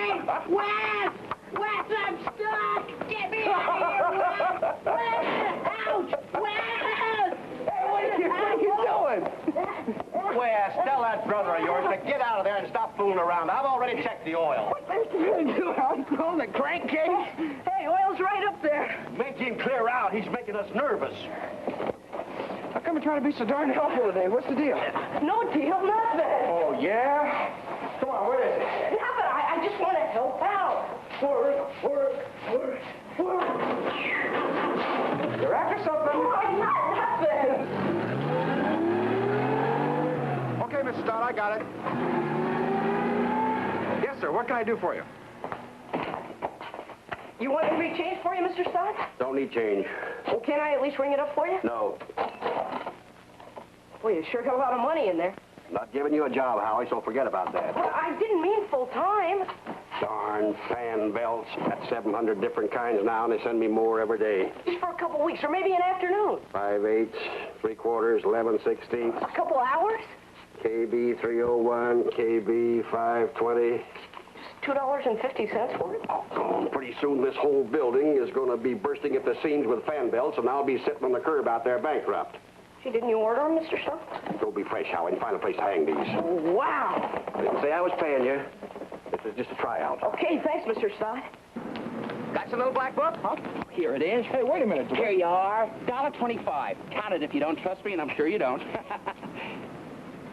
Wes! Wes, I'm stuck! Get me out of here, Wes! Wes! Ouch! Wes! Hey, what are you doing? Wes, tell that brother of yours to get out of there and stop fooling around. I've already checked the oil. What are you going to do? I'm calling the crankcase? Hey, oil's right up there. Make him clear out. He's making us nervous. How come you're trying to be so darn helpful today? What's the deal? No deal, nothing. Oh, yeah? Come on, what is it? Nothing. I just want to help out. Work. You're after something. No, I'm not nothing. Okay, Mrs. Stott, I got it. Yes, sir. What can I do for you? You want me to change for you, Mr. Stott? Don't need change. Well, can I at least ring it up for you? No. Well, you sure got a lot of money in there. Not giving you a job, Howie, so forget about that. Well, I didn't mean full time. Darn fan belts. Got 700 different kinds now, and they send me more every day. Just for a couple weeks, or maybe an afternoon. 5/8, 3/4, 11/16. A couple hours? KB 301, KB 520. $2.50 for it? Oh, pretty soon this whole building is going to be bursting at the seams with fan belts, and I'll be sitting on the curb out there bankrupt. Gee, didn't you order them, Mr. Stott? Go be fresh, Howie, and find a place to hang these. Oh, wow. I didn't say I was paying you. This is just a tryout. Okay, thanks, Mr. Stott. Got your little black book? Huh? Here it is. Hey, wait a minute. Here you are. $1.25. Count it if you don't trust me, and I'm sure you don't.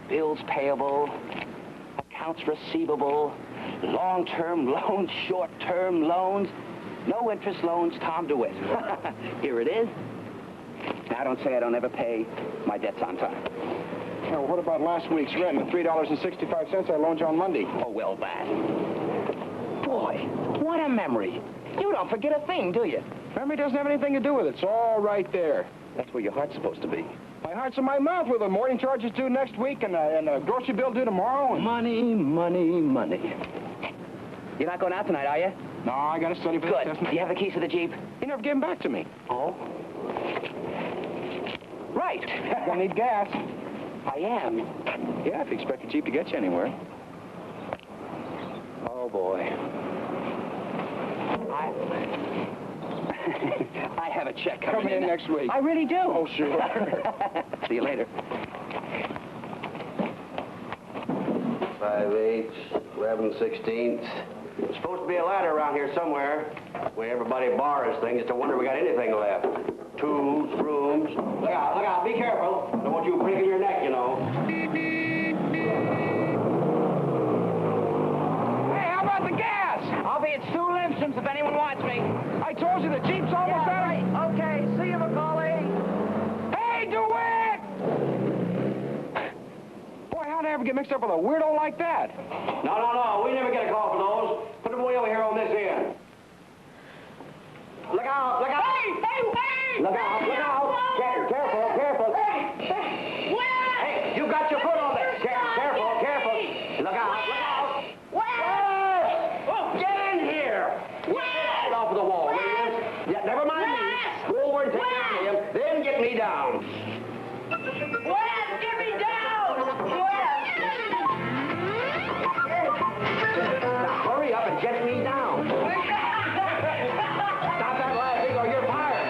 Bills payable, accounts receivable, long-term loans, short-term loans, no interest loans, Tom DeWitt. Here it is. Now, don't say I don't ever pay my debts on time. Now, what about last week's rent, the $3.65 I loaned you on Monday? Oh, well, that. Boy, what a memory. You don't forget a thing, do you? Memory doesn't have anything to do with it. It's all right there. That's where your heart's supposed to be. My heart's in my mouth with the morning charges due next week and a grocery bill due tomorrow. And... Money, money, money. You're not going out tonight, are you? No, I got to study for Good. the test. Do you have the keys to the Jeep? You never gave them back to me. Oh? Right. You're going to need gas. I am. Yeah, if you expect the Jeep to get you anywhere. Oh, boy. I have a check coming in next week. I really do. Oh, sure. See you later. 5/8, 11/16. There's supposed to be a ladder around here somewhere where everybody borrows things. It's a wonder we got anything left. Tools, brooms. Look out, be careful. Don't want you breaking your neck, you know. Hey, how about the gas? I'll be at Sue Limsom's if anyone wants me. I told you the Jeep's almost out. Right. Okay, see you, Macaulay. Hey, DeWitt! Boy, how'd I ever get mixed up with a weirdo like that? No. We never get a call for those. Put them way over here on this end. Look out! Hey! Look out! Careful! Hey! Hey, you got your foot on there. Careful! Look out! Get in here! Get off of the wall, will you? Yeah, never mind me. Go over and take care of him, then get me down. Get me down! Now hurry up and get me down. Stop that laughing or you're fired.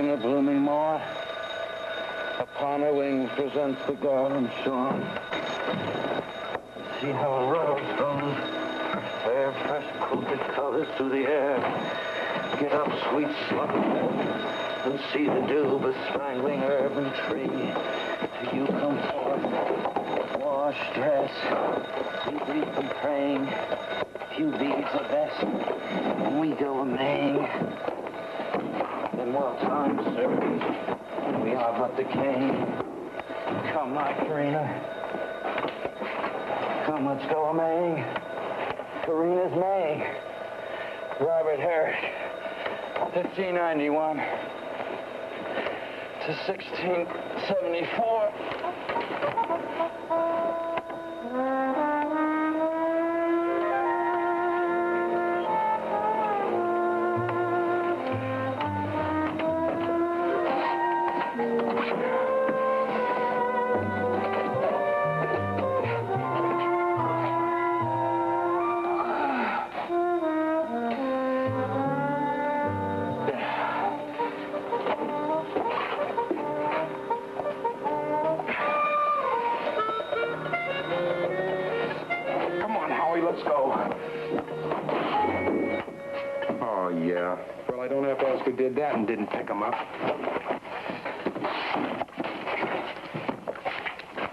in a blooming moor. Upon her wing presents the garden shore. See how a rose throws her fair, fresh quilted colors through the air. Get up, sweet sluggard, and see the dew bespangling herb and tree. Till you come forth, wash, dress, be brief and praying. Few beads are best when we go a-maying. Then while time serves, we are but decaying. Come, my Karina. Come, let's go a-maying. Karina's May. Robert Herrick, 1591 to 1674. Let's go. Oh, yeah. Well, I don't have to ask who did that and didn't pick him up.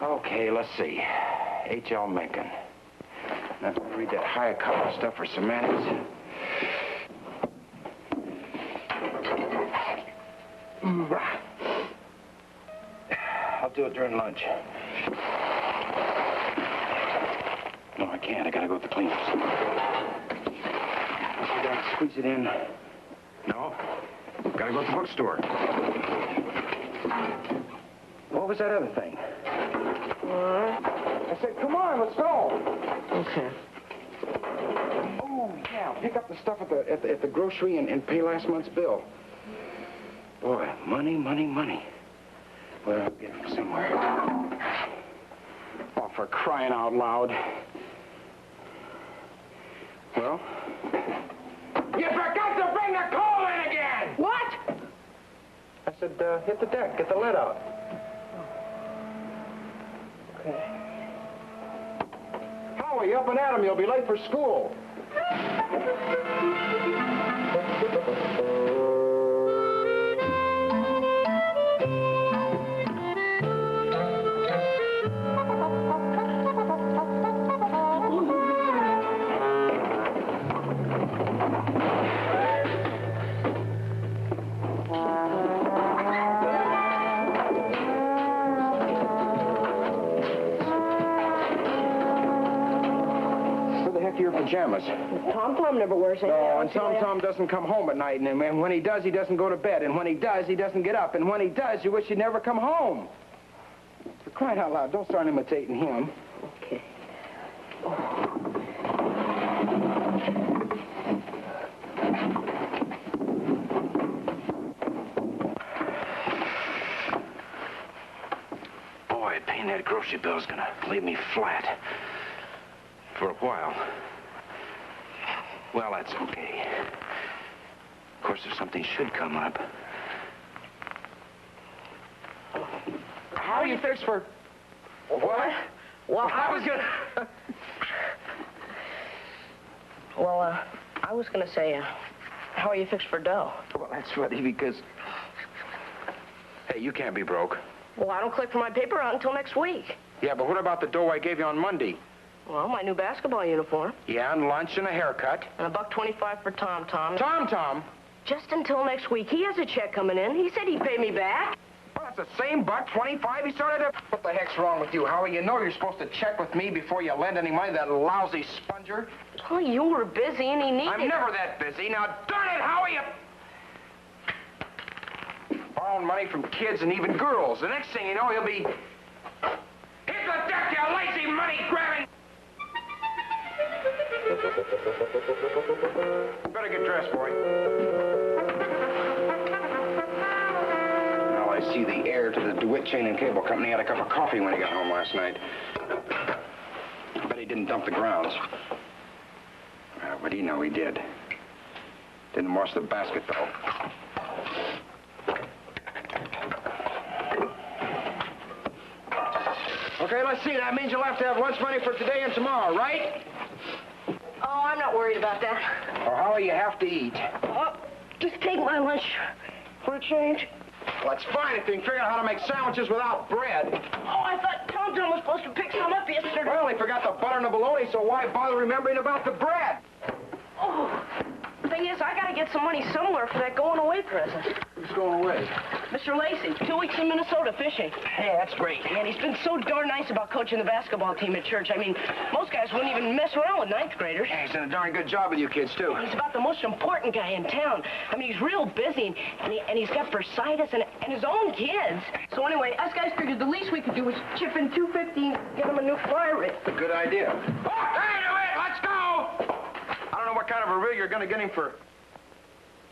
Okay, let's see. H.L. Mencken. Now, read that higher color stuff for semantics. I'll do it during lunch. No, I can't. I gotta go to the cleaners. I gotta squeeze it in. No. Gotta go to the bookstore. What was that other thing? I said, come on, let's go. Okay. Oh, yeah. Pick up the stuff at the grocery and pay last month's bill. Boy, money, money, money. Well, I'll get it from somewhere. Oh, for crying out loud. Well? You forgot to bring the coal in again! What? I said, hit the deck, get the lead out. Okay. Howie, up and at him, you'll be late for school. Your pajamas. Tom never wears any. No, and Tom doesn't come home at night, and when he does, he doesn't go to bed, and when he does, he doesn't get up, and when he does, you wish he'd never come home. For crying out loud, don't start imitating him. Okay. Boy, paying that grocery bill's gonna leave me flat. For a while. Well, that's okay. Of course, if something should come up. How are you fixed for... What? Well, I was gonna... I was gonna say, how are you fixed for dough? Well, that's funny because... Hey, you can't be broke. Well, I don't collect for my paper out until next week. Yeah, but what about the dough I gave you on Monday? Well, my new basketball uniform. Yeah, and lunch and a haircut. And $1.25 for Tom. Tom? Just until next week. He has a check coming in. He said he'd pay me back. Well, that's the same $1.25 he started to... What the heck's wrong with you, Howie? You know you're supposed to check with me before you lend any money to that lousy sponger. Well, you were busy and he needed... I'm never that busy. Now, darn it, Howie, you... Borrowing money from kids and even girls. The next thing you know, he'll be... Hit the deck, you lazy money-grabbing... Better get dressed, boy. Well, I see the heir to the DeWitt Chain and Cable Company had a cup of coffee when he got home last night. I bet he didn't dump the grounds. Well, what do you know he did? Didn't wash the basket, though. Okay, let's see. That means you'll have to have lunch money for today and tomorrow, right? Oh, I'm not worried about that. Or how you have to eat. Just take my lunch for a change. Well, that's fine if you can figure out how to make sandwiches without bread. Oh, I thought Tom John was supposed to pick some up yesterday. Well, he forgot the butter and the bologna, so why bother remembering about the bread? Oh, the thing is, I gotta get some money somewhere for that going away present. Who's going away? Mr. Lacey, 2 weeks in Minnesota fishing. Hey, that's great. And he's been so darn nice about coaching the basketball team at church. I mean, most guys wouldn't even mess around with ninth graders. Yeah, he's done a darn good job with you kids, too. He's about the most important guy in town. I mean, he's real busy, and he's got bursitis and his own kids. So anyway, us guys figured the least we could do was chip in $250 and get him a new fly rig. It's a good idea. Oh, hey, wait, let's go! I don't know what kind of a rig you're going to get him for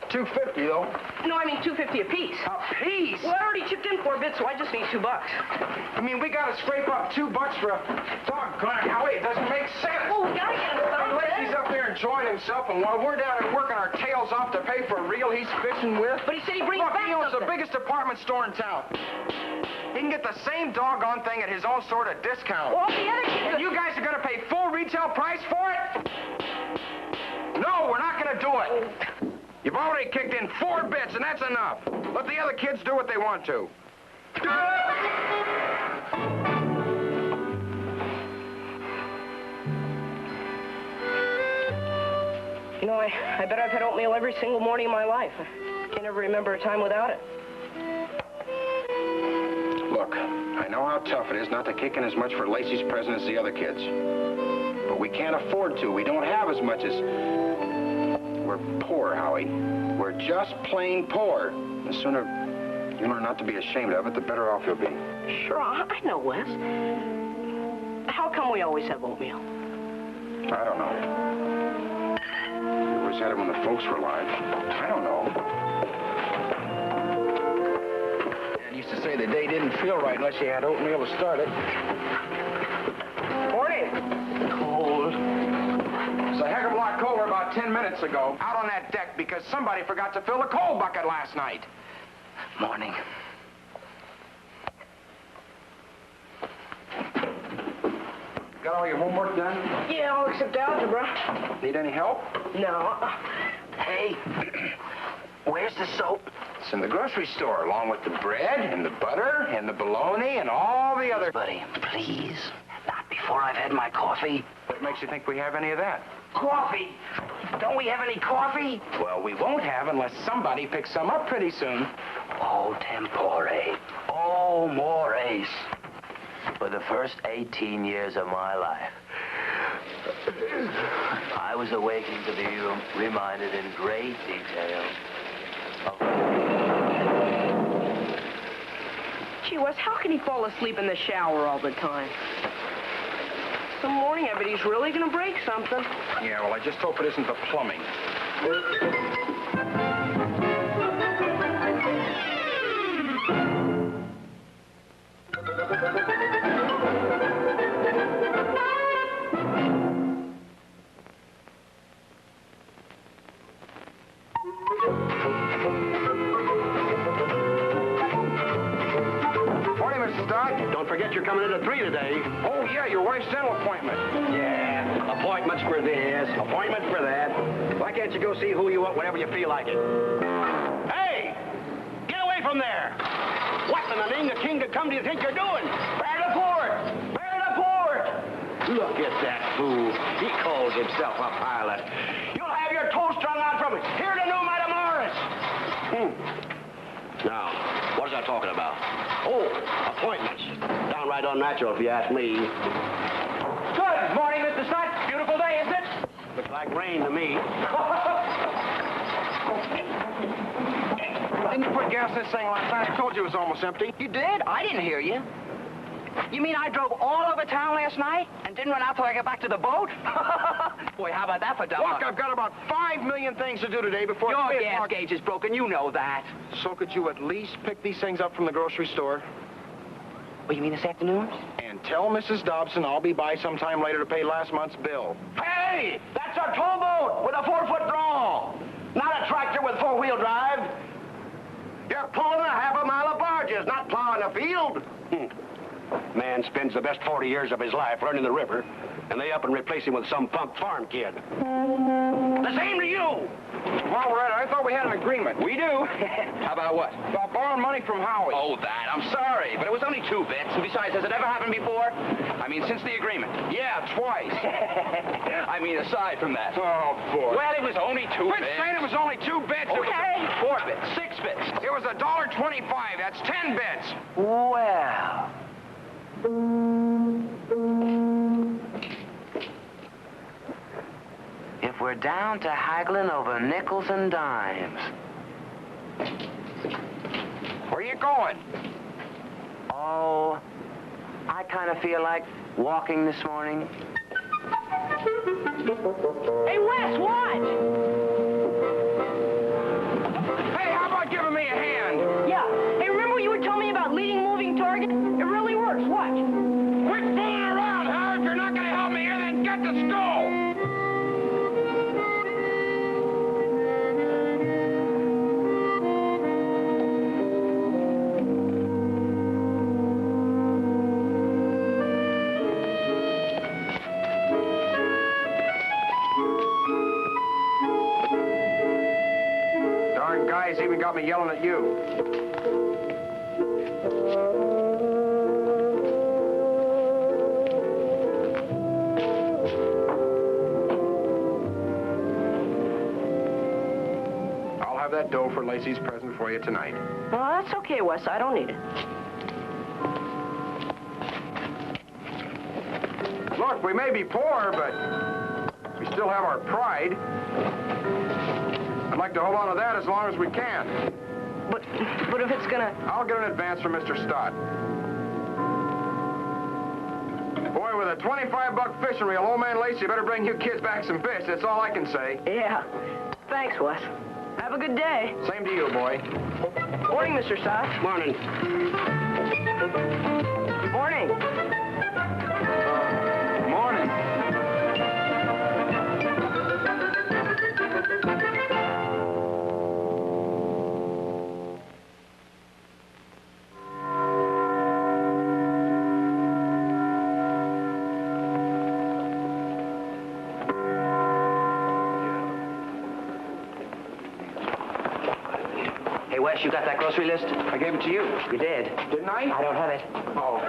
$250, though. No, I mean $250 apiece. A piece? Well, I already chipped in 4 bits, so I just need $2. I mean, we got to scrape up $2 for a doggone Howie. It doesn't make sense. Well, we gotta get him something. He's up there enjoying himself, and while we're down there working our tails off to pay for a reel he's fishing with. But he said he brings Look, back he owns the something. biggest department store in town. He can get the same doggone thing at his own sort of discount. Well, the other kids... And you guys are going to pay full retail price for it? No, we're not going to do it. You've already kicked in 4 bits, and that's enough. Let the other kids do what they want to. You know, I bet I've had oatmeal every single morning of my life. I can't ever remember a time without it. Look, I know how tough it is not to kick in as much for Lacey's present as the other kids. But we can't afford to. We don't have as much as... We're poor, Howie. We're just plain poor. The sooner you learn not to be ashamed of it, the better off you'll be. Sure, I know, Wes. How come we always have oatmeal? I don't know. We always had it when the folks were alive. I don't know. Dad used to say the day didn't feel right unless you had oatmeal to start it. Morning. Cold. It's a heck of a lot colder about 10 minutes ago out on that deck because somebody forgot to fill the coal bucket last night. Morning. Got all your homework done? Yeah, all except algebra. Need any help? No. Hey, where's the soap? It's in the grocery store, along with the bread and the butter and the bologna and all the other... Buddy, please. Not before I've had my coffee. What makes you think we have any of that? Coffee? Don't we have any coffee? Well, we won't have unless somebody picks some up pretty soon. Oh, tempore. Oh, mores. For the first 18 years of my life, I was awakened to be reminded in great detail of... Gee, Wes, how can he fall asleep in the shower all the time? Some morning, I bet he's really gonna break something. Yeah, well, I just hope it isn't the plumbing. Morning, Mrs. Dodd. Don't forget you're coming in at 3 today. Oh, yeah, your wife's dental appointment. Yeah, appointments for this, appointments for that. Why can't you go see who you want whenever you feel like it? Hey! Get away from there! What in the name of the king to come do you think you're doing? Bear the port! Bear the port! Look at that fool. He calls himself a pilot. You'll have your toes strung out from it. Here to new Madam Morris. Now, what was I talking about? Oh, appointments. Downright unnatural, if you ask me. Good morning, Mr. Stott. Beautiful day, isn't it? Looks like rain to me. Didn't you put gas in this thing last night? I told you it was almost empty. You did? I didn't hear you. You mean I drove all over town last night and didn't run out till I got back to the boat? Boy, how about that for dumb luck? Look, I've got about 5 million things to do today before... Your 3 gas o'clock. gauge is broken. You know that. So could you at least pick these things up from the grocery store? Oh, you mean this afternoon? And tell Mrs. Dobson I'll be by sometime later to pay last month's bill. Hey! That's a towboat with a 4-foot draw. Not a tractor with 4-wheel drive. You're pulling a half a mile of barges, not plowing a field. Man spends the best 40 years of his life learning the river, and they up and replace him with some punk farm kid. The same to you! Well, Red, I thought we had an agreement. We do. How about what? About borrowing money from Howie. Oh, that. I'm sorry, but it was only 2 bits. And besides, has it ever happened before? I mean, since the agreement. Yeah, twice. I mean, aside from that. Oh, boy. Well, it was only 2 Quit bits. saying it was only 2 bits. Okay. 4 bits. 6 bits. It was $1.25. That's 10 bits. Well. If we're down to haggling over nickels and dimes. Where you going? Oh, I kind of feel like walking this morning. Hey, Wes, watch! Hey, how about giving me a hand? Yeah. Hey, remember what you were telling me about leading moving target? It really works. Watch. Quit fooling around, Howard. If you're not going to help me here, then get to school. Darn guy's even got me yelling at you. I'll have that dough for Lacey's present for you tonight. Well, that's okay, Wes. I don't need it. Look, we may be poor, but we still have our pride. I'd like to hold on to that as long as we can. But if it's gonna... I'll get an advance from Mr. Stott. Boy, with a $25 fishing reel, old man Lacey better bring you kids back some fish. That's all I can say. Yeah. Thanks, Wes. Have a good day. Same to you, boy. Morning, Mr. Stott. Morning. Morning. Morning. Hey, Wes, you got that grocery list? I gave it to you. You did. Didn't I? I don't have it. Oh.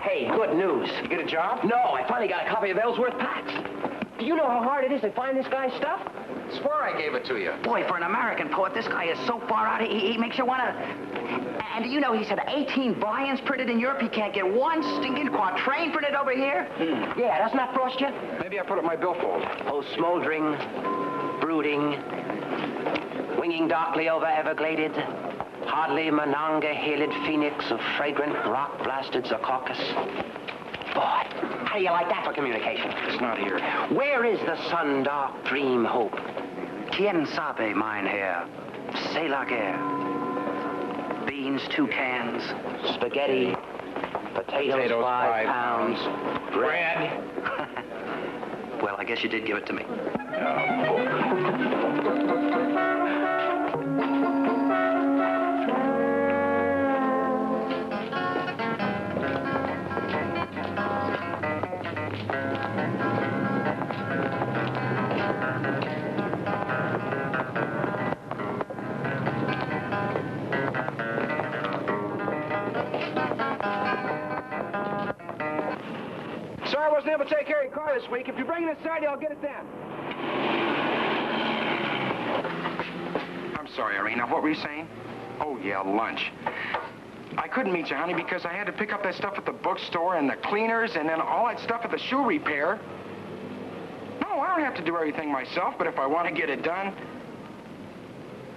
Hey, good news. You get a job? No, I finally got a copy of Ellsworth Pax. Do you know how hard it is to find this guy's stuff? Swear I gave it to you. Boy, for an American poet, this guy is so far out, he makes you want to... And do you know, he's had 18 volumes printed in Europe. He can't get one stinking quatrain printed over here. Yeah, doesn't that frost you? Maybe I put it in my billfold. Oh, smoldering, brooding, winging darkly over Evergladed, hardly Monongahela phoenix of fragrant rock-blasted Secaucus. Boy, how do you like that for communication? It's not here. Where is the sun-dark dream hope? Quien sabe, mein Herr? C'est la guerre. Beans, 2 cans. Spaghetti. Potatoes, 5 pounds. Bread. Well, I guess you did give it to me. Sorry I wasn't able to take care of your car this week. If you bring it inside, I'll get it then. I'm sorry, Irene. Now, what were you saying? Oh, yeah, lunch. I couldn't meet you, honey, because I had to pick up that stuff at the bookstore and the cleaners and then all that stuff at the shoe repair. No, I don't have to do everything myself, but if I want to get it done...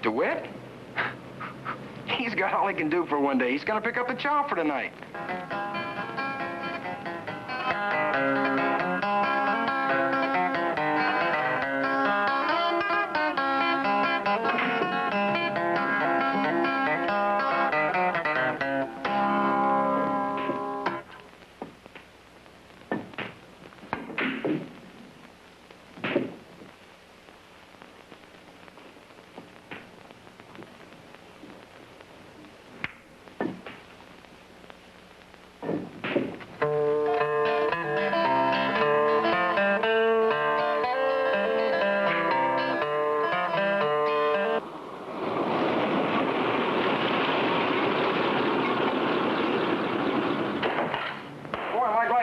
DeWitt? He's got all he can do for one day. He's going to pick up the chow for tonight.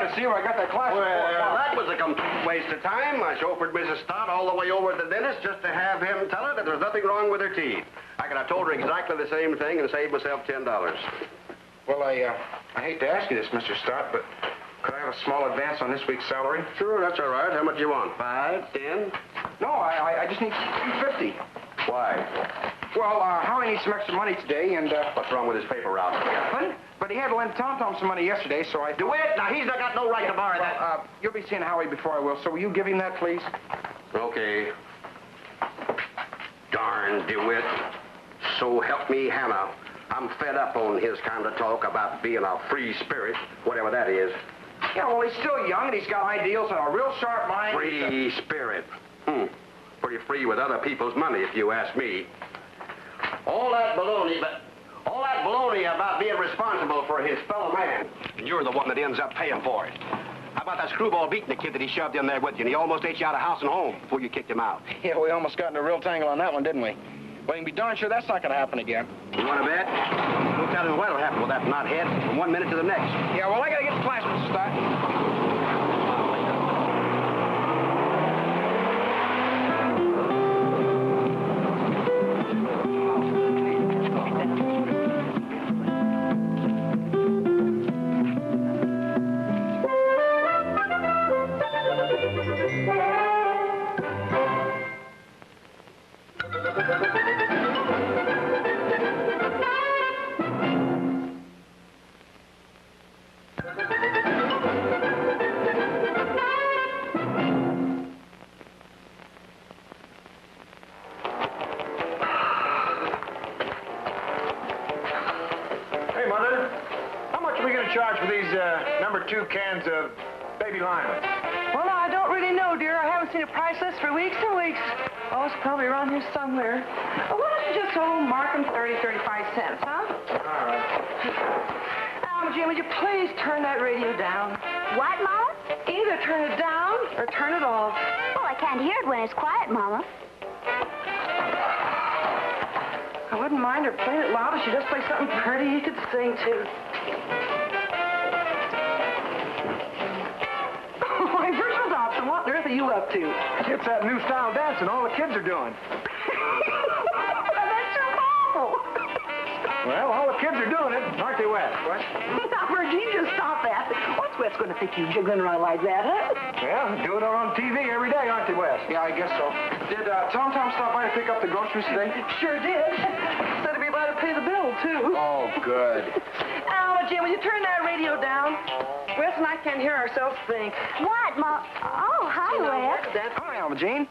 to see if I got that class report. Well, that was a complete waste of time. I chauffeured Mrs. Stott all the way over to the dentist just to have him tell her that there's nothing wrong with her teeth. I could have told her exactly the same thing and saved myself $10. Well, I hate to ask you this, Mr. Stott, but could I have a small advance on this week's salary? Sure, that's all right. How much do you want? 5, 10? No, I just need $250. Why? Well, Howie needs some extra money today, and, What's wrong with his paper route? Nothing. But he had to lend Tom some money yesterday, so I... DeWitt, now he's not got no right to borrow that. You'll be seeing Howie before I will, so will you give him that, please? Okay. Darn DeWitt. So help me, Hannah. I'm fed up on his kind of talk about being a free spirit, whatever that is. Yeah, well, he's still young, and he's got ideals and a real sharp mind. Free spirit. Pretty free with other people's money, if you ask me. All that baloney about being responsible for his fellow man. And you're the one that ends up paying for it. How about that screwball beating the kid that he shoved in there with you, and he almost ate you out of house and home before you kicked him out? Yeah, we almost got in a real tangle on that one, didn't we? Well, you can be darn sure that's not going to happen again. You want to bet? No telling what'll happen with that knothead from one minute to the next. Yeah, well, I got to get to class, Mr. Stott. charge for these number 2 cans of baby lima? Well, no, I don't really know, dear. I haven't seen a price list for weeks and weeks. Oh, it's probably around here somewhere. Well, why don't you just mark them 30, 35 cents, huh? All right. Jim, would you please turn that radio down? What, Mama? Either turn it down or turn it off. Oh, I can't hear it when it's quiet, Mama. I wouldn't mind her playing it loud if she just play something pretty you could sing to. Oh, my virtual Dobson, what on earth are you up to? It's that new style dancing all the kids are doing. That's so awful. Well, all the kids are doing it, aren't they, Wes? What? Now, Virgie, just stop that. What's Wes going to think you jiggling around like that, huh? Well, do it on TV every day, aren't they, Wes? Yeah, I guess so. Did Tom stop by to pick up the groceries today? Sure did. Said he'd be by to pay the bill, too. Oh, good. Now, Jim, will you turn that radio down? Wes and I can't hear ourselves think. What, Mom? Oh, hi, Wes. Hi, Alma Jean.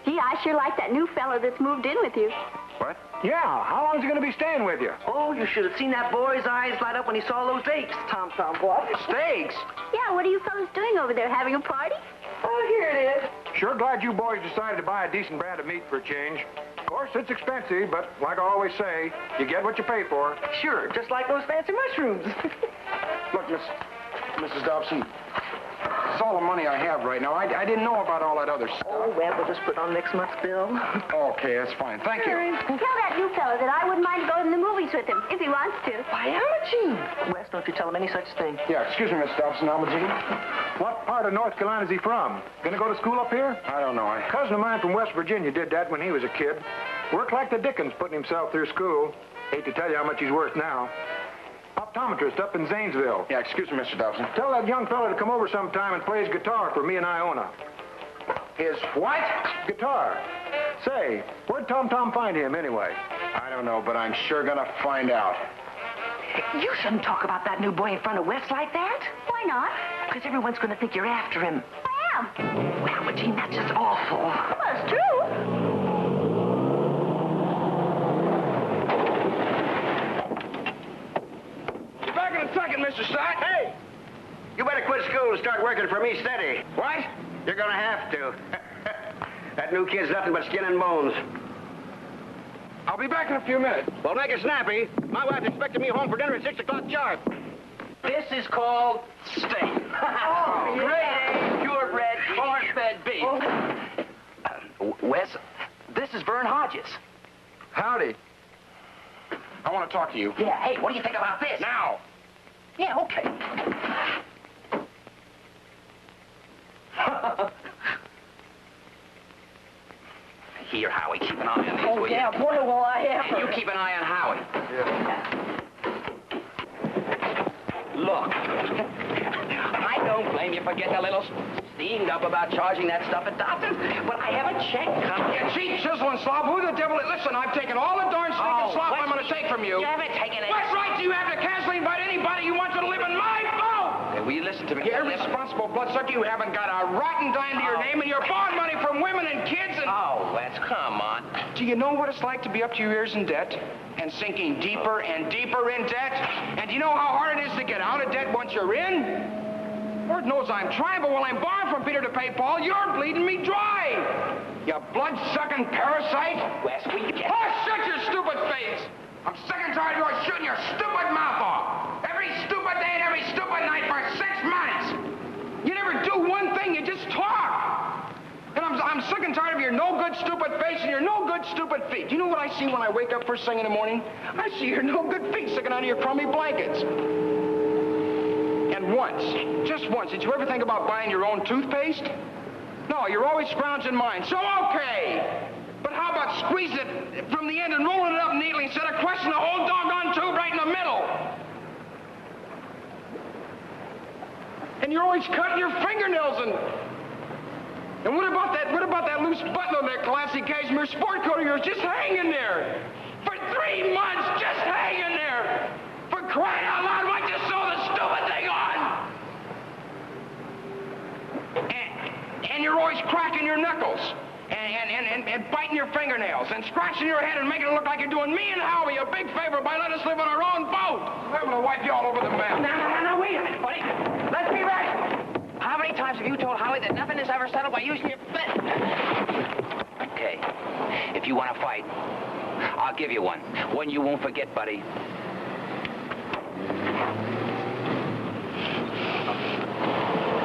Gee, I sure like that new fella that's moved in with you. What? Yeah, how long's he going to be staying with you? Oh, you should have seen that boy's eyes light up when he saw those steaks, Tom. What? Steaks? Yeah, what are you fellas doing over there? Having a party? Oh, here it is. Sure glad you boys decided to buy a decent brand of meat for a change. Of course, it's expensive, but like I always say, you get what you pay for. Sure, just like those fancy mushrooms. Look, Mrs. Dobson, it's all the money I have right now. I didn't know about all that other stuff. Oh, well, we'll just put on next month's bill. Okay, that's fine. Thank you. Tell that new fella that I wouldn't mind going to the movies with him, if he wants to. Why, Alma, Wes, don't you tell him any such thing. Yeah, excuse me, Miss Dobson, Alma Jean. What part of North Carolina is he from? Gonna go to school up here? I don't know. A cousin of mine from West Virginia did that when he was a kid. Worked like the dickens putting himself through school. Hate to tell you how much he's worth now. Optometrist up in Zanesville. Yeah, excuse me, Mr. Dobson. Tell that young fella to come over sometime and play his guitar for me and Iona. His what? Guitar. Say, where'd Tom find him anyway? I don't know, but I'm sure gonna find out. You shouldn't talk about that new boy in front of Wes like that. Why not? Because everyone's going to think you're after him. I am. Well, Alma Jean, that's just awful. Well, it's true. Be back in a second, Mr. Stott. Hey! You better quit school and start working for me steady. What? You're gonna have to. That new kid's nothing but skin and bones. I'll be back in a few minutes. Well, make it snappy. My wife's expecting me home for dinner at 6 o'clock sharp. This is called steak. Oh, Great, purebred, corn-fed beef. Wes, this is Vern Hodges. Howdy. I want to talk to you. Yeah, hey, what do you think about this? Now. Yeah, okay. Here, Howie, keep an eye on these, Oh, will yeah, you? boy, will I And ever. you keep an eye on Howie. Look, I don't blame you for getting a little steamed up about charging that stuff at Dobson's, but I have a check coming. You cheap, chiseling slob. Who the devil... Listen, I've taken all the darn stinking slop I'm going to take from you. You haven't taken it. What right do you have to casually invite anybody you want to live in my boat? Okay, will you listen to me? You irresponsible bloodsucker. You haven't got a rotten dime to your name, and you're borrowing money from women and kids and... Oh, Wes, come on. Do you know what it's like to be up to your ears in debt and sinking deeper and deeper in debt? And do you know how hard it is to get out of debt once you're in? Lord knows I'm trying, but while I'm borrowing from Peter to pay Paul, you're bleeding me dry. You blood-sucking parasite. Wes, will you get... Oh, shut your stupid face! I'm sick and tired of you shooting your stupid mouth off. Every stupid day and every stupid night for 6 months. You never do one thing, you just talk. And I'm sick and tired of your no-good stupid face and your no-good stupid feet. Do you know what I see when I wake up first thing in the morning? I see your no-good feet sticking out of your crummy blankets. And once, just once, did you ever think about buying your own toothpaste? No, you're always scrounging mine. So, okay. But how about squeezing it from the end and rolling it up neatly instead of crushing the whole doggone tube right in the middle? And you're always cutting your fingernails and what about that loose button on that classy cashmere sport coat of yours just hanging there? For 3 months, just hanging there. For crying out loud, why'd you sew the stupid thing on? And you're always cracking your knuckles. And biting your fingernails and scratching your head and making it look like you're doing me and Howie a big favor by letting us live on our own boat. I'm going to wipe you all over the map. No, wait a minute, buddy. Let's be rational. How many times have you told Howie that nothing is ever settled by using your fist? Okay, if you want to fight, I'll give you one. One you won't forget, buddy.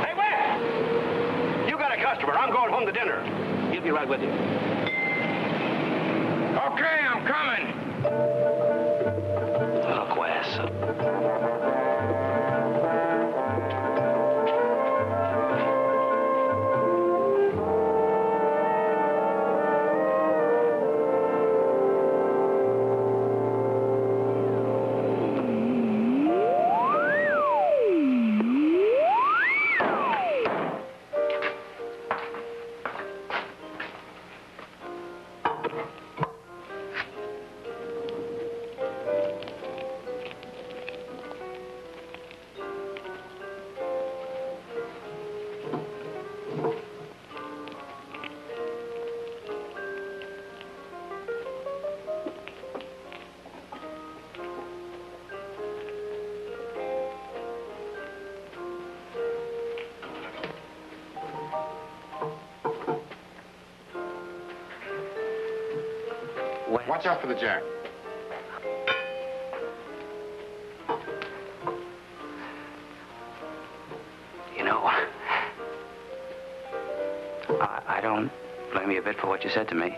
Hey, Wes! You got a customer. I'm going home to dinner. He'll be right with you. Okay, I'm coming. Look, Wes. Watch out for the jack. You know, I don't blame you a bit for what you said to me.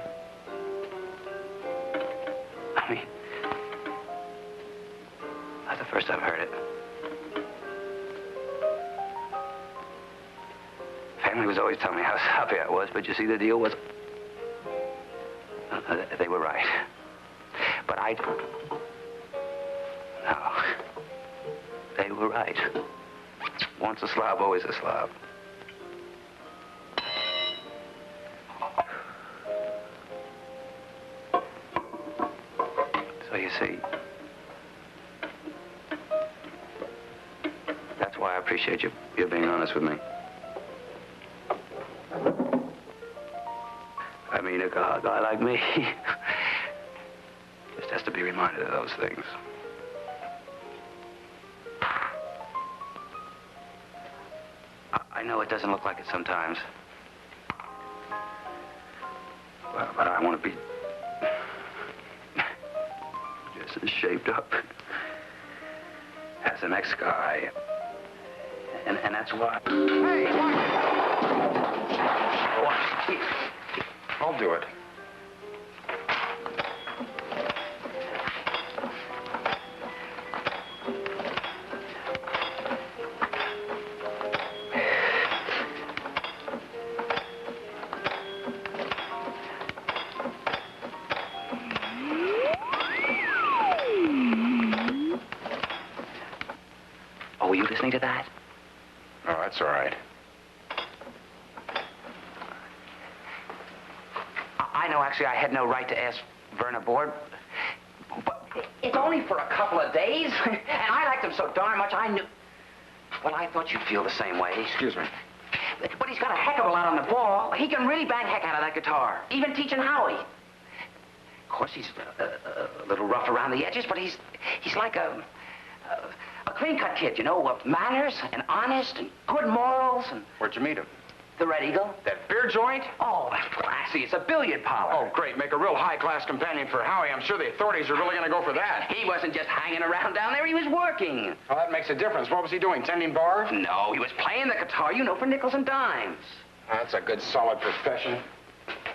I mean, that's the first I've heard it. Family was always telling me how happy I was, but you see, the deal was... They were right. But no. They were right. Once a slob, always a slob. So you see, that's why I appreciate you being honest with me. I mean, a guy like me just has to be reminded of those things. I know it doesn't look like it sometimes. But I want to be just as shaped up as the next guy. And that's why... Hey, watch it. I'll do it. Were you listening to that? Oh, that's all right. I know, actually, I had no right to ask Vern aboard. But it's only for a couple of days. And I liked him so darn much, I knew... Well, I thought you'd feel the same way. Excuse me. But he's got a heck of a lot on the ball. He can really bang heck out of that guitar. Even teaching Howie. Of course, he's a little rough around the edges, but he's like a clean-cut kid, you know, manners and honest and good morals and... Where'd you meet him? The Red Eagle. That beer joint? Oh, that's classy. It's a billiard parlor. Oh, great. Make a real high-class companion for Howie. I'm sure the authorities are really going to go for that. He wasn't just hanging around down there. He was working. Well, that makes a difference. What was he doing, tending bar? No, he was playing the guitar, you know, for nickels and dimes. That's a good, solid profession.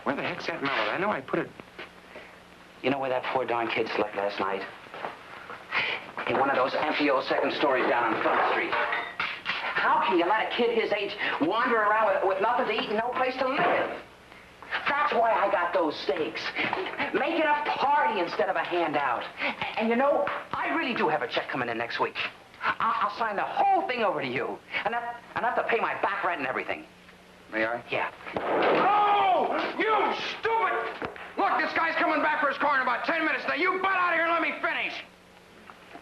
Where the heck's that mallet? I know I put it... You know where that poor darn kid slept last night? In one of those empty old second stories down on Front Street. How can you let a kid his age wander around with nothing to eat and no place to live? That's why I got those stakes. Make it a party instead of a handout. And you know, I really do have a check coming in next week. I'll sign the whole thing over to you. Enough to pay my back rent and everything. May I? Yeah. Oh! You stupid! Look, this guy's coming back for his car in about 10 minutes. Now, you butt out of here and let me finish.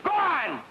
Go on!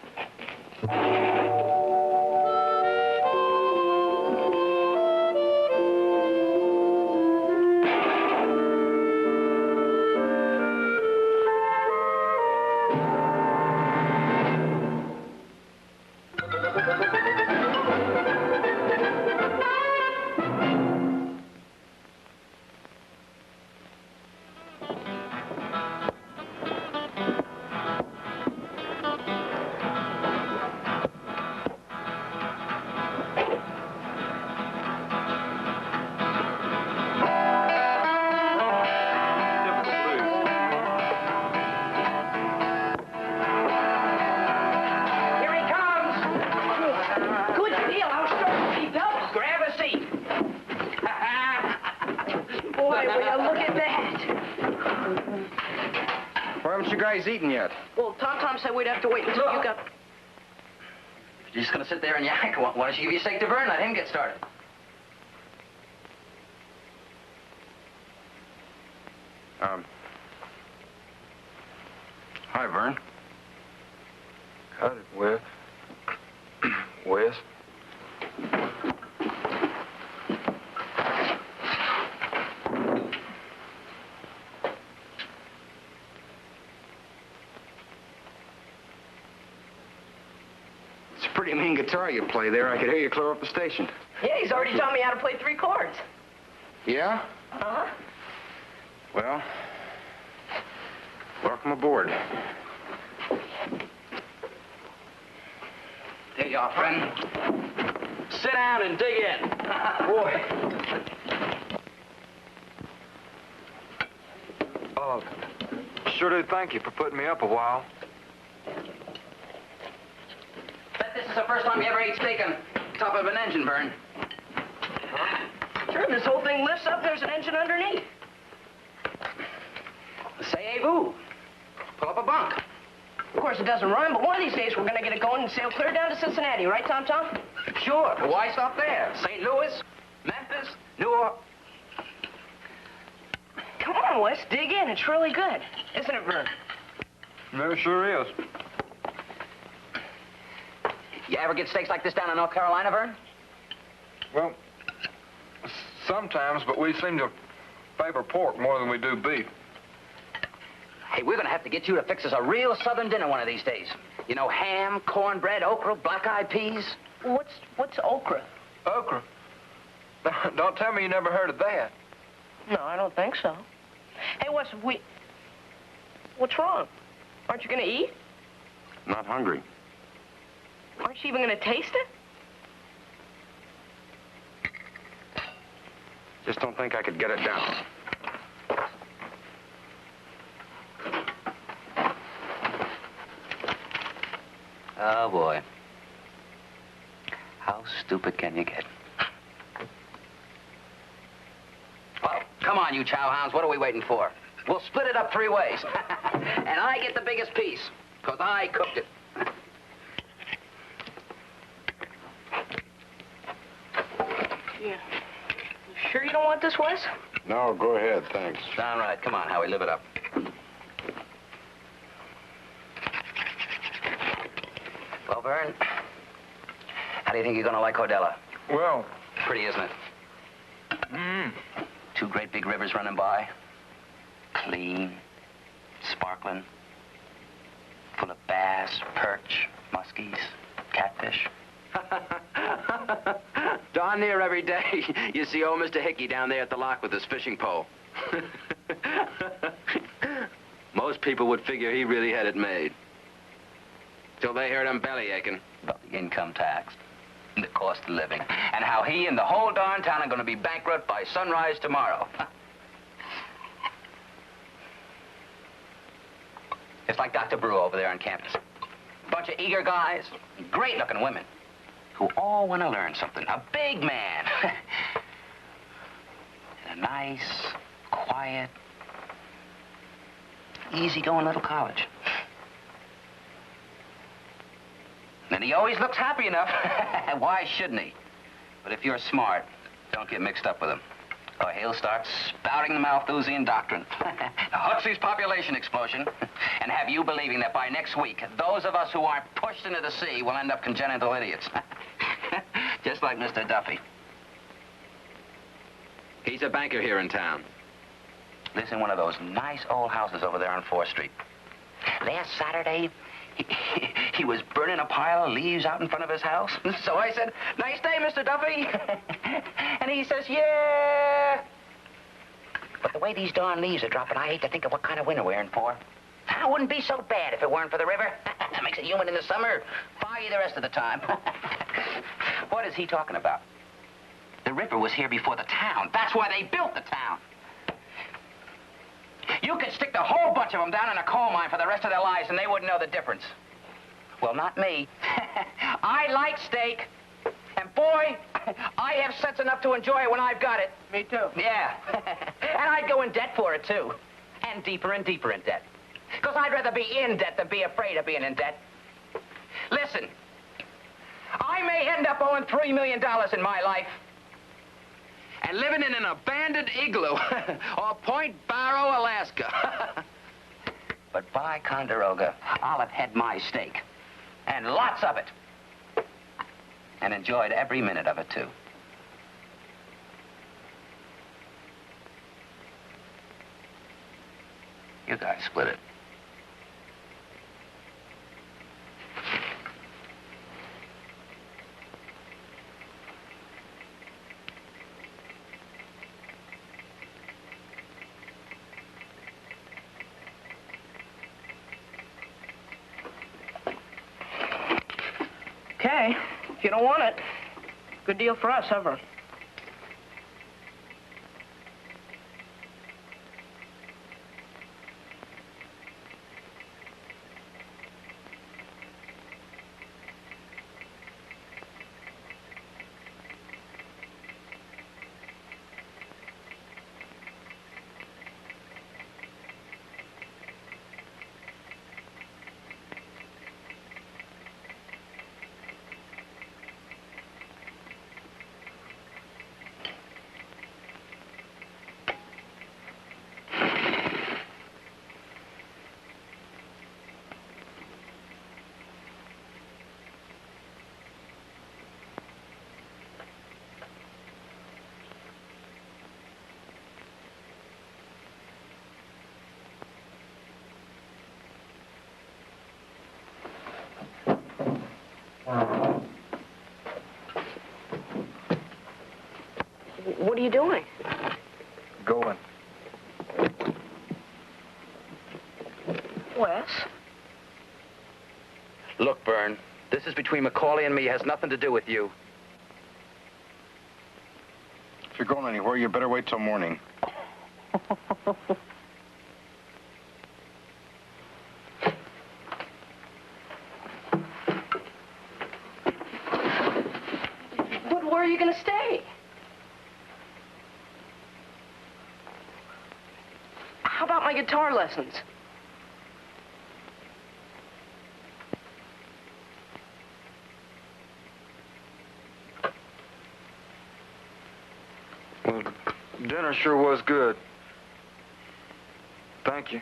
Eaten yet? Well, Tom said we'd have to wait until you got... You're just gonna sit there and yak? Why don't you give your steak to Vern? Let him get started. Hi, Vern. Cut it with... Wes. Pretty mean guitar you play there. I could hear you clear up the station. Yeah, he's already taught me how to play 3 chords. Yeah? Uh-huh. Well, welcome aboard. There you are, friend. Sit down and dig in. Boy. Sure do thank you for putting me up a while. Bet this is the first time you ever ate steak on top of an engine, Vern. Sure, this whole thing lifts up, there's an engine underneath. Say, vous. Pull up a bunk. Of course, it doesn't run, but one of these days we're going to get it going and sail clear down to Cincinnati, right, Tom? Sure, but why stop there? St. Louis, Memphis, New Orleans. Come on, Wes, dig in. It's really good. Isn't it, Vern? It sure is. You ever get steaks like this down in North Carolina, Vern? Well, sometimes, but we seem to favor pork more than we do beef. Hey, we're gonna have to get you to fix us a real Southern dinner one of these days. You know, ham, cornbread, okra, black-eyed peas. What's okra? Okra? Don't tell me you never heard of that. No, I don't think so. Hey, Wes, what's wrong? Aren't you gonna eat? Not hungry. Aren't you even gonna taste it? Just don't think I could get it down. Oh, boy. How stupid can you get? Well, come on, you chowhounds. What are we waiting for? We'll split it up 3 ways. And I get the biggest piece, because I cooked it. Yeah. You sure you don't want this, Wes? No, go ahead, thanks. All right, come on, Howie, live it up. Well, Vern, how do you think you're gonna like Cordella? Well, Pretty, isn't it? Two great big rivers running by. Clean, sparkling, full of bass, perch, muskies, catfish. Darn near every day, you see old Mr. Hickey down there at the lock with his fishing pole. Most people would figure he really had it made. Till they heard him belly aching about the income tax, and the cost of living, and how he and the whole darn town are going to be bankrupt by sunrise tomorrow. It's like Dr. Brew over there on campus. Bunch of eager guys, great-looking women, who all want to learn something. A big man. In a nice, quiet, easy-going little college. And he always looks happy enough. Why shouldn't he? But if you're smart, don't get mixed up with him. Or he'll start spouting the Malthusian doctrine. Huxley's population explosion. And have you believing that by next week, those of us who aren't pushed into the sea will end up congenital idiots. Just like Mr. Duffy. He's a banker here in town. Lives in one of those nice old houses over there on 4th Street. Last Saturday, he was burning a pile of leaves out in front of his house. So I said, "Nice day, Mr. Duffy." And he says, "Yeah." But the way these darn leaves are dropping, I hate to think of what kind of winter we're in for. It wouldn't be so bad if it weren't for the river. It makes it humid in the summer, foggy the rest of the time. What is he talking about? The river was here before the town. That's why they built the town. You could stick the whole bunch of them down in a coal mine for the rest of their lives and they wouldn't know the difference. Well, not me. I like steak. And boy, I have sense enough to enjoy it when I've got it. Me too. Yeah. And I'd go in debt for it, too. And deeper in debt. Because I'd rather be in debt than be afraid of being in debt. Listen, I may end up owing $3 million in my life. And living in an abandoned igloo off Point Barrow, Alaska. But by Conderoga, I'll have had my steak. And lots of it. And enjoyed every minute of it, too. You guys split it. Okay, if you don't want it, good deal for us, huh, Vern? What are you doing? going. Wes? Look, Vern, this is between Macaulay and me. It has nothing to do with you. If you're going anywhere, you better wait till morning. But where are you going to stay? How about my guitar lessons? Dinner sure was good. Thank you.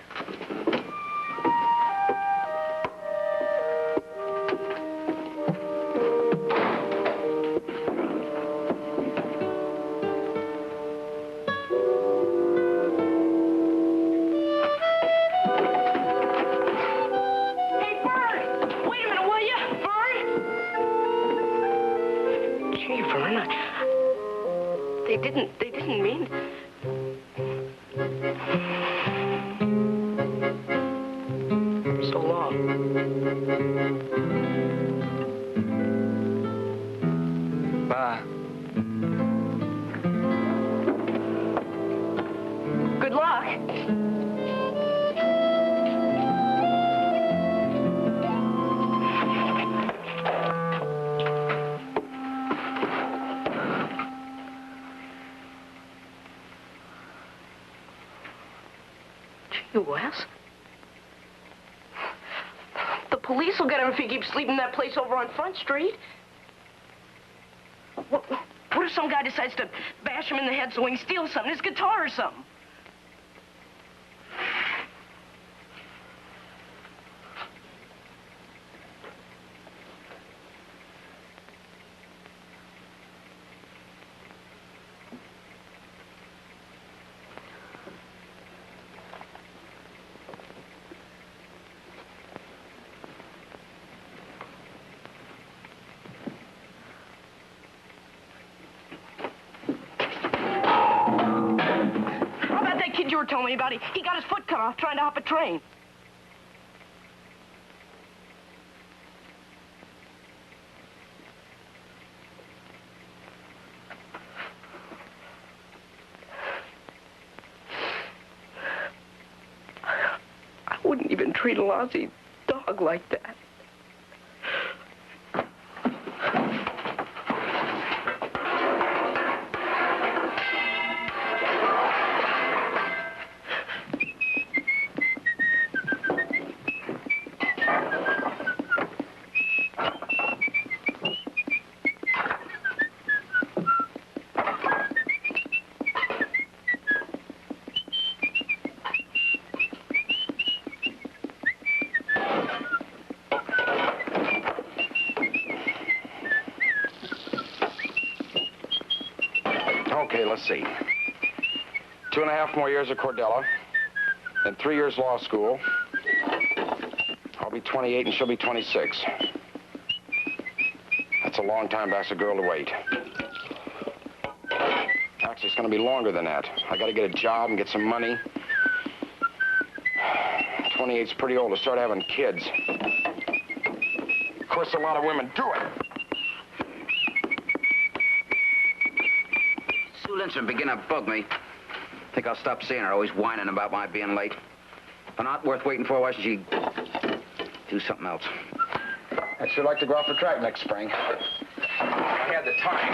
Hey, Vern! Wait a minute, will you? Vern? Gee, Vern, they didn't mean... So long. Bye. Good luck. Gee, Wes. The police will get him if he keeps sleeping in that place over on Front Street. What if some guy decides to bash him in the head so he can steal something, his guitar or something? Kid you were telling me about, he got his foot cut off trying to hop a train. I wouldn't even treat a lousy dog like that. Okay, let's see. 2.5 more years of Cordella, then 3 years law school. I'll be 28 and she'll be 26. That's a long time to ask a girl to wait. Actually, it's going to be longer than that. I got to get a job and get some money. 28's pretty old to start having kids. Of course, a lot of women do it. Sue Lindstrom begin to bug me. Think I'll stop seeing her, always whining about my being late. If not worth waiting for, why should she do something else? I'd sure like to go off the track next spring. If I had the time.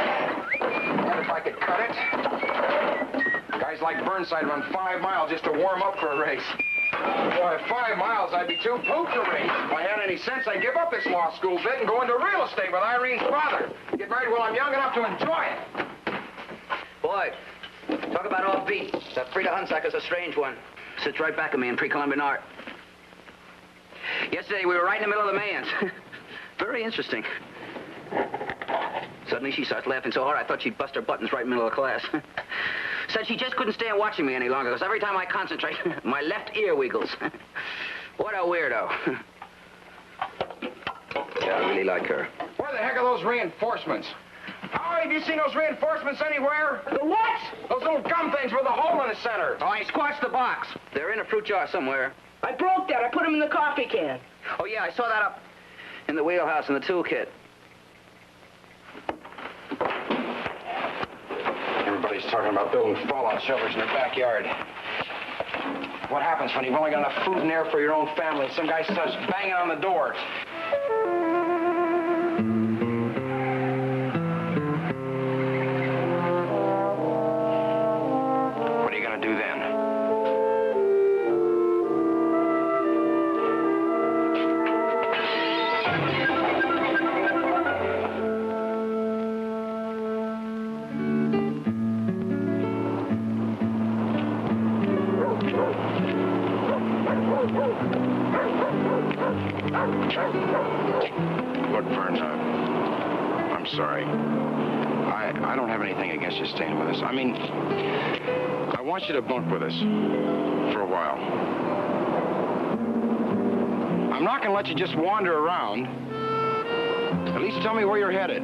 And if I could cut it. Guys like Burnside run 5 miles just to warm up for a race. Boy, 5 miles, I'd be too pooped to race. If I had any sense, I'd give up this law school bit and go into real estate with Irene's father. Get married while I'm young enough to enjoy it. Boy, talk about offbeat. That Frida Hunsacker's a strange one. Sits right back of me in pre-Columbian art. Yesterday, we were right in the middle of the manse. Very interesting. Suddenly, she starts laughing so hard, I thought she'd bust her buttons right in the middle of class. Said she just couldn't stand watching me any longer, because every time I concentrate, my left ear wiggles. What a weirdo. Yeah, I really like her. Where the heck are those reinforcements? Howie, have you seen those reinforcements anywhere? The what? Those little gum things with a hole in the center. Oh, I squashed the box. They're in a fruit jar somewhere. I broke that. I put them in the coffee can. Oh, yeah, I saw that up in the wheelhouse in the toolkit. Everybody's talking about building fallout shelters in their backyard. What happens when you've only got enough food and air for your own family? Some guy starts banging on the door. What are you going to do then? Look, Vern, I'm sorry. I don't have anything against you staying with us. I mean, I want you to bunk with us for a while. I'm not going to let you just wander around. At least tell me where you're headed.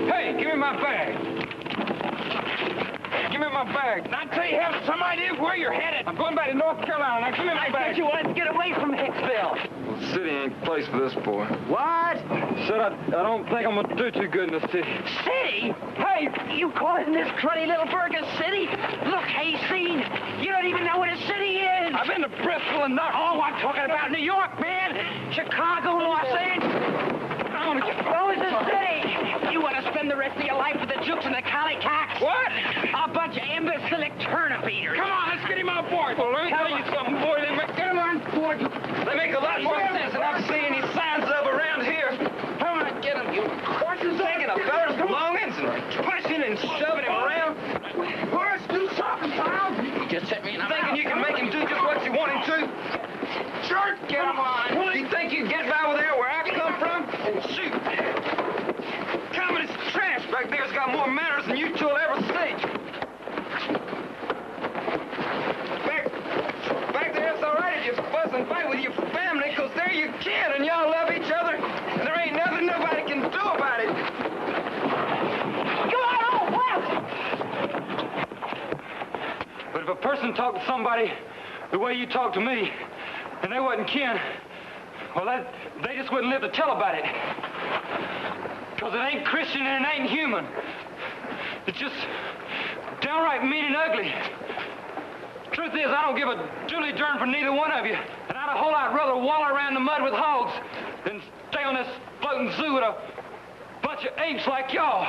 Hey, give me my bag. Give me my bag. Until you have some idea of where you're headed. I'm going back to North Carolina. Now, give me my I bag. said you wanted to get away from Hicksville. The city ain't the place for this boy. What? Said I don't think I'm gonna do too good in the city. City? Hey, you calling this cruddy little burger city? Look, Hayseed, you don't even know what a city is. I've been to Bristol and not. Oh, I'm talking about New York, man. Chicago, Los Angeles. I want to get. Oh, it's a city. You want to spend the rest of your life with the jukes and the collycocks? What? A bunch of imbecilic turnip eaters. Come on, let's get him on board. Well, let me tell you something, boy. Get him on board. They make a lot more sense than I've seen any signs of around here. Come on, get him. You horses taking a feller's belongings and pushing and shoving him around. Horse, do something, pal. You just hit me in the Thinking mouth. you can make him do just what you want him to? Sure, get him on. You think you can get by with there where I come from? Shoot. Communist trash back there's got more manners than you two'll ever see. Back there, it's all right if you fuss and fight with your family, because they're your kid and y'all love each other, and there ain't nothing nobody can do about it. Come on, old west! But if a person talked to somebody the way you talk to me, and they wasn't kin, well, they just wouldn't live to tell about it. Because it ain't Christian and it ain't human. It's just downright mean and ugly. Truth is, I don't give a dooley darn for neither one of you. And I'd a whole lot rather wallow around the mud with hogs than stay on this floating zoo with a bunch of apes like y'all.